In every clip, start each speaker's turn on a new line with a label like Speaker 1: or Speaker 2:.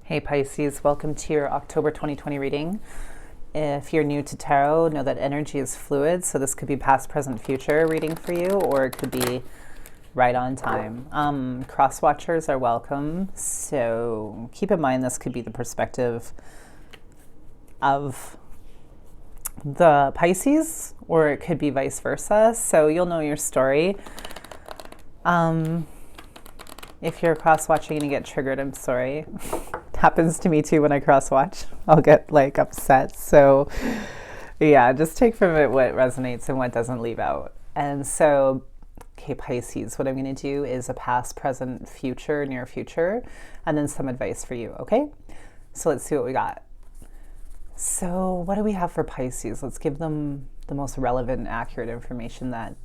Speaker 1: Hey Pisces, welcome to your October 2020 reading. If you're new to tarot, know that energy is fluid, so this could be past, present, future reading for you, or it could be right on time. Cross watchers are welcome, so keep in mind this could be the perspective of the Pisces, or it could be vice versa, so you'll know your story. If you're cross-watching and you get triggered, I'm sorry. It happens to me too when I cross-watch. I'll get like upset. So yeah, just take from it what resonates and what doesn't, leave out. And so, okay, Pisces, what I'm going to do is a past, present, future, near future, and then some advice for you, okay? So let's see what we got. So what do we have for Pisces? Let's give them the most relevant, accurate information that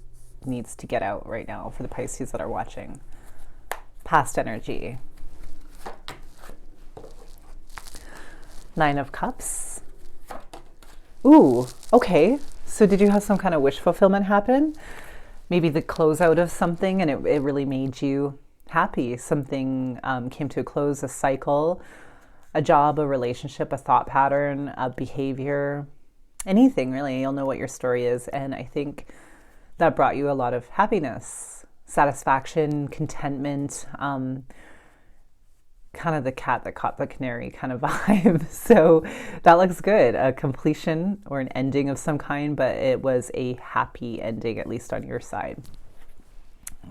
Speaker 1: needs to get out right now for the Pisces that are watching. Past energy. Nine of Cups. Ooh, okay. So did you have some kind of wish fulfillment happen? Maybe the closeout of something and it really made you happy. Something came to a close, a cycle, a job, a relationship, a thought pattern, a behavior, anything really. You'll know what your story is. And I think that brought you a lot of happiness, satisfaction, contentment, kind of the cat that caught the canary kind of vibe. So that looks good. A completion or an ending of some kind, but it was a happy ending, at least on your side.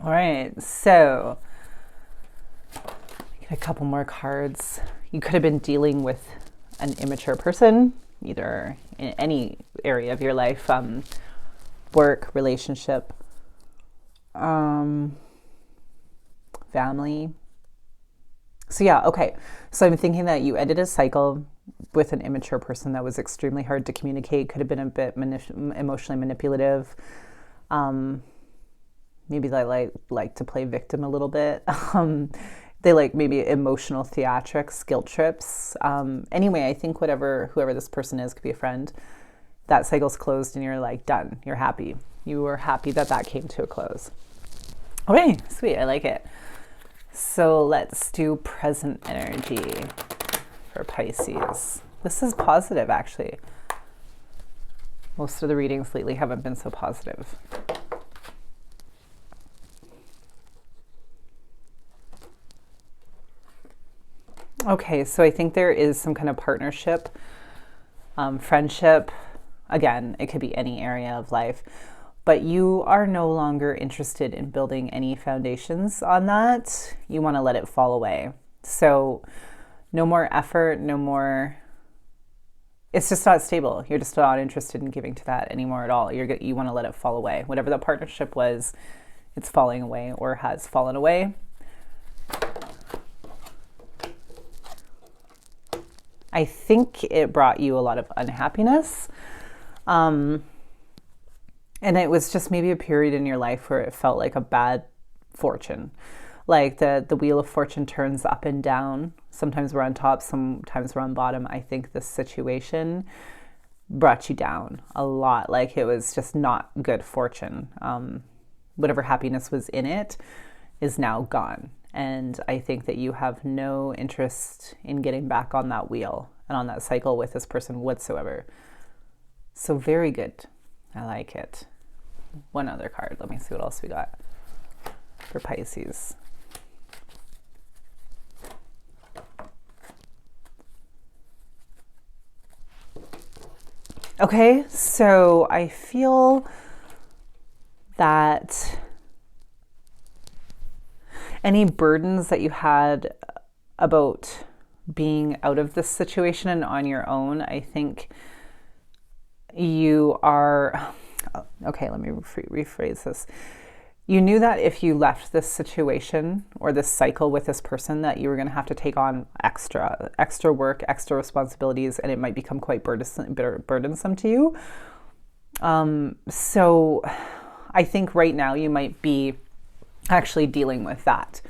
Speaker 1: All right, so get a couple more cards. You could have been dealing with an immature person, either in any area of your life, work, relationship, family. So yeah, okay. So I'm thinking that you ended a cycle with an immature person that was extremely hard to communicate, could have been a bit emotionally manipulative. Maybe they like to play victim a little bit. They like maybe emotional theatrics, guilt trips. Anyway, I think whoever this person is, could be a friend, that cycle's closed and you're like done. You're happy. You were happy that came to a close. Okay, sweet. I like it. So let's do present energy for Pisces. This is positive, actually. Most of the readings lately haven't been so positive. Okay, so I think there is some kind of partnership, friendship. Again, it could be any area of life. But you are no longer interested in building any foundations on that. You want to let it fall away. So no more effort, no more. It's just not stable. You're just not interested in giving to that anymore at all. You want to let it fall away. Whatever the partnership was, it's falling away or has fallen away. I think it brought you a lot of unhappiness. And it was just maybe a period in your life where it felt like a bad fortune. Like the wheel of fortune turns up and down. Sometimes we're on top, sometimes we're on bottom. I think this situation brought you down a lot. Like it was just not good fortune. Whatever happiness was in it is now gone. And I think that you have no interest in getting back on that wheel and on that cycle with this person whatsoever. So very good. I like it. One other card. Let me see what else we got for Pisces. Okay, so I feel that any burdens that you had about being out of this situation and on your own, I think you are, okay, let me rephrase this. You knew that if you left this situation or this cycle with this person that you were going to have to take on extra work, extra responsibilities, and it might become quite burdensome to you. So I think right now you might be actually dealing with that.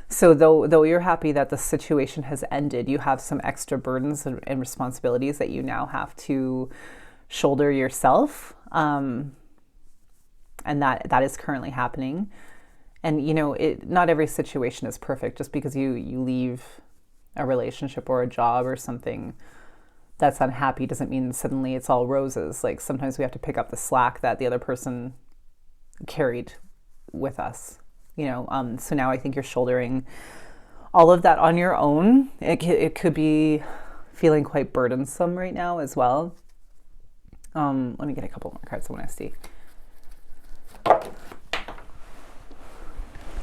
Speaker 1: So though you're happy that the situation has ended, you have some extra burdens and responsibilities that you now have to shoulder yourself, and that is currently happening. And not every situation is perfect. Just because you leave a relationship or a job or something that's unhappy doesn't mean suddenly it's all roses. Like sometimes we have to pick up the slack that the other person carried with us, you know. So now I think you're shouldering all of that on your own. It could be feeling quite burdensome right now as well. Let me get a couple more cards I want to see.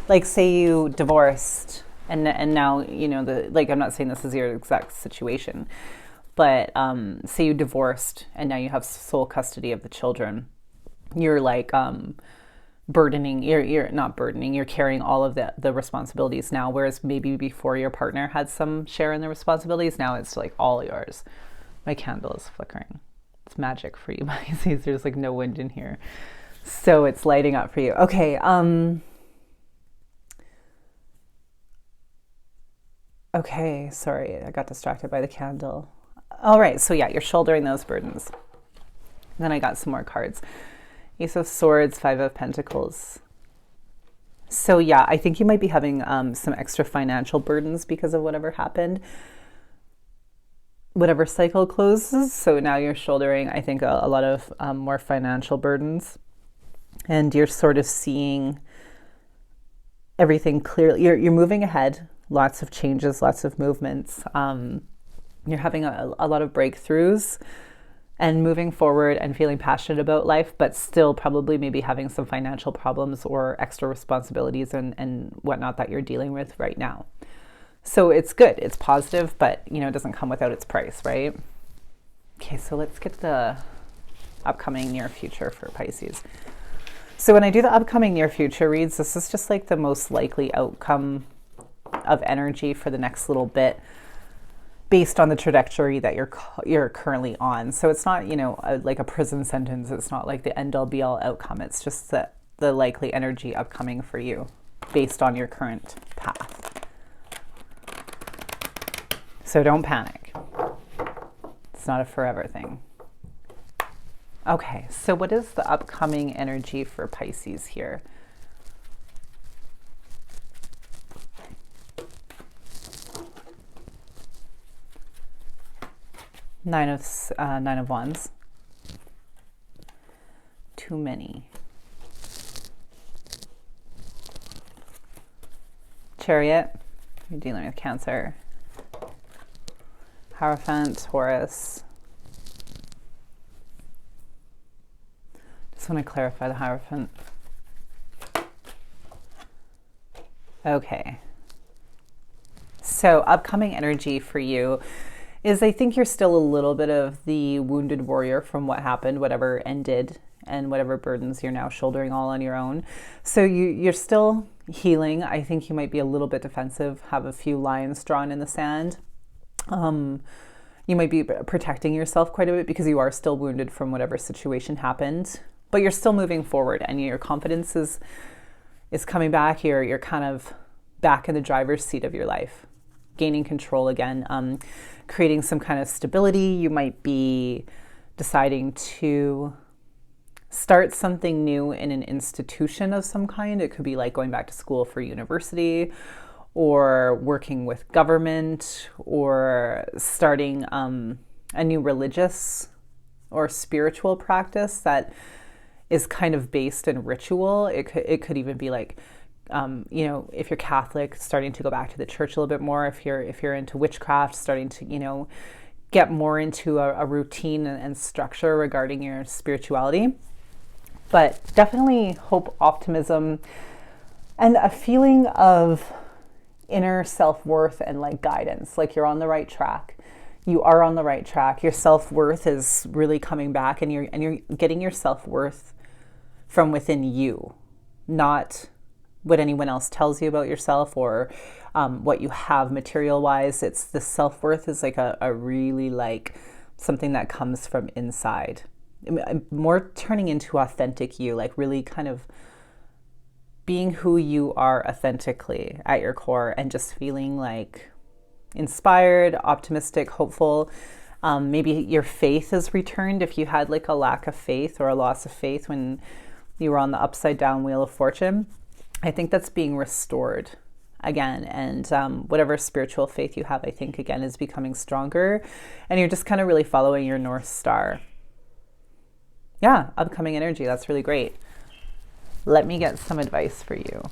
Speaker 1: Like say you divorced and now, you know, I'm not saying this is your exact situation, but say you divorced and now you have sole custody of the children. You're like burdening, you're not burdening, you're carrying all of the responsibilities now, whereas maybe before your partner had some share in the responsibilities, now it's like all yours. My candle is flickering. It's magic for you, Pisces. There's like no wind in here, so it's lighting up for you. Okay. Okay, sorry, I got distracted by the candle. All right, so yeah, you're shouldering those burdens. Then I got some more cards. Ace of Swords, Five of Pentacles. So yeah, I think you might be having some extra financial burdens because of whatever happened. Whatever cycle closes. So now you're shouldering, I think, a lot of more financial burdens. And you're sort of seeing everything clearly. You're moving ahead. Lots of changes, lots of movements. You're having a lot of breakthroughs and moving forward and feeling passionate about life, but still probably maybe having some financial problems or extra responsibilities and whatnot that you're dealing with right now. So it's good, it's positive, but you know, it doesn't come without its price, right? Okay, so let's get the upcoming near future for Pisces. So when I do the upcoming near future reads, this is just like the most likely outcome of energy for the next little bit based on the trajectory that you're currently on. So it's not, you know, like a prison sentence. It's not like the end all be all outcome. It's just the likely energy upcoming for you based on your current path. So don't panic. It's not a forever thing. Okay, so what is the upcoming energy for Pisces here? Nine of Wands. Too many. Chariot. You're dealing with Cancer. Hierophant, Taurus. Just want to clarify the Hierophant. Okay. So upcoming energy for you is I think you're still a little bit of the wounded warrior from what happened, whatever ended, and whatever burdens you're now shouldering all on your own. So you're still healing. I think you might be a little bit defensive, have a few lines drawn in the sand. You might be protecting yourself quite a bit because you are still wounded from whatever situation happened, but you're still moving forward and your confidence is coming back. You're kind of back in the driver's seat of your life, gaining control again, creating some kind of stability. You might be deciding to start something new in an institution of some kind. It could be like going back to school for university or working with government or starting a new religious or spiritual practice that is kind of based in ritual. It could even be like, you know, if you're Catholic, starting to go back to the church a little bit more. If you're into witchcraft, starting to, you know, get more into a routine and structure regarding your spirituality. But definitely hope, optimism, and a feeling of inner self-worth and like guidance, like you're on the right track. You are on the right track. Your self-worth is really coming back, and you're getting your self-worth from within you, not what anyone else tells you about yourself or what you have material-wise. It's the self-worth is like a really like something that comes from inside. More turning into authentic you, like really kind of being who you are authentically at your core and just feeling like inspired, optimistic, hopeful. Maybe your faith is returned if you had like a lack of faith or a loss of faith when you were on the upside down wheel of fortune. I think that's being restored again. And whatever spiritual faith you have, I think, again, is becoming stronger. And you're just kind of really following your North Star. Yeah, upcoming energy. That's really great. Let me get some advice for you.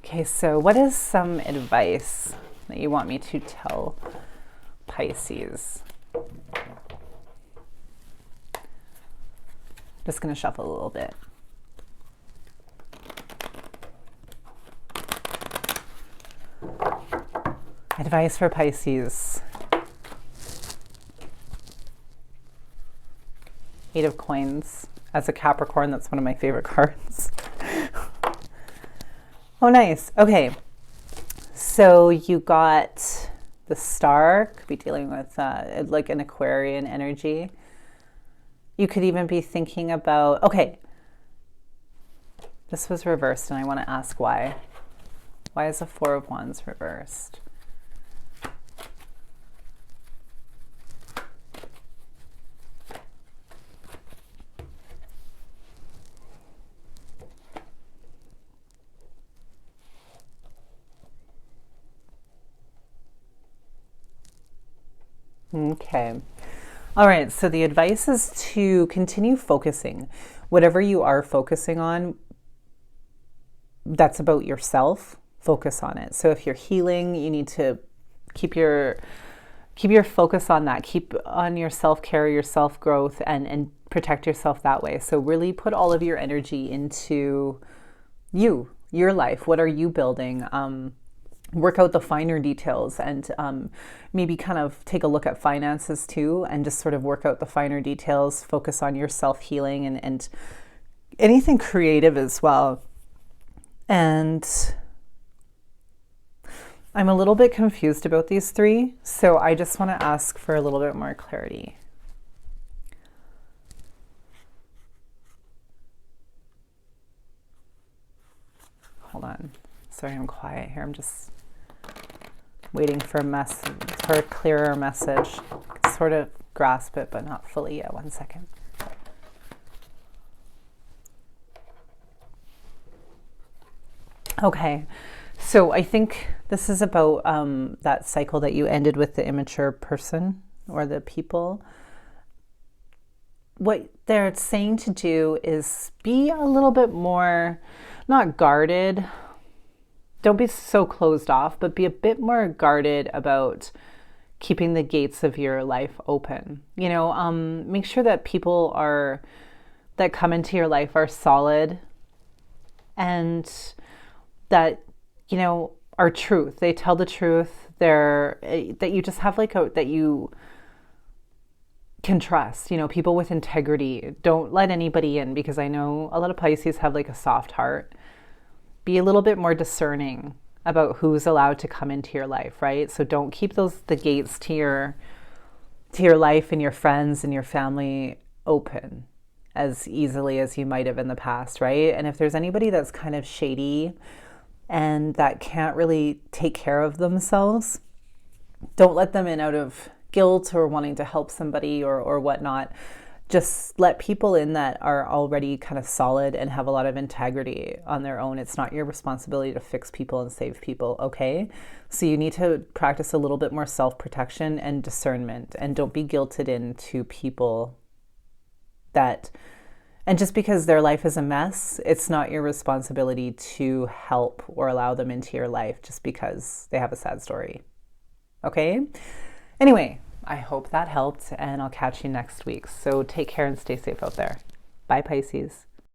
Speaker 1: Okay, so what is some advice that you want me to tell Pisces? Just going to shuffle a little bit. Advice for Pisces. Eight of Coins. As a Capricorn, that's one of my favorite cards. Oh, nice. Okay. So you got the Star. Could be dealing with like an Aquarian energy. You could even be thinking about, okay, this was reversed and I want to ask why. Why is the Four of Wands reversed? Okay. All right. So the advice is to continue focusing. Whatever you are focusing on, that's about yourself. Focus on it. So if you're healing, you need to keep your focus on that. Keep on your self-care, your self-growth, and protect yourself that way. So really put all of your energy into your life. What are you building? Work out the finer details, and maybe kind of take a look at finances too, and just sort of work out the finer details. Focus on your self-healing and anything creative as well. And I'm a little bit confused about these three, so I just want to ask for a little bit more clarity. Hold on. Sorry, I'm quiet here. I'm just waiting for a clearer message. I can sort of grasp it, but not fully yet. 1 second. Okay, so I think this is about that cycle that you ended with the immature person or the people. What they're saying to do is be a little bit more, not guarded. Don't be so closed off, but be a bit more guarded about keeping the gates of your life open. You know, make sure that people that come into your life are solid and that, you know, are truth. They tell the truth. That you just have that you can trust, you know, people with integrity. Don't let anybody in, because I know a lot of Pisces have like a soft heart. Be a little bit more discerning about who's allowed to come into your life, right? So don't keep the gates to your life and your friends and your family open as easily as you might have in the past, right? And if there's anybody that's kind of shady and that can't really take care of themselves, don't let them in out of guilt or wanting to help somebody or whatnot. Just let people in that are already kind of solid and have a lot of integrity on their own. It's not your responsibility to fix people and save people, okay? So you need to practice a little bit more self-protection and discernment, and don't be guilted into people and just because their life is a mess, it's not your responsibility to help or allow them into your life just because they have a sad story, okay? Anyway, I hope that helped, and I'll catch you next week. So take care and stay safe out there. Bye, Pisces.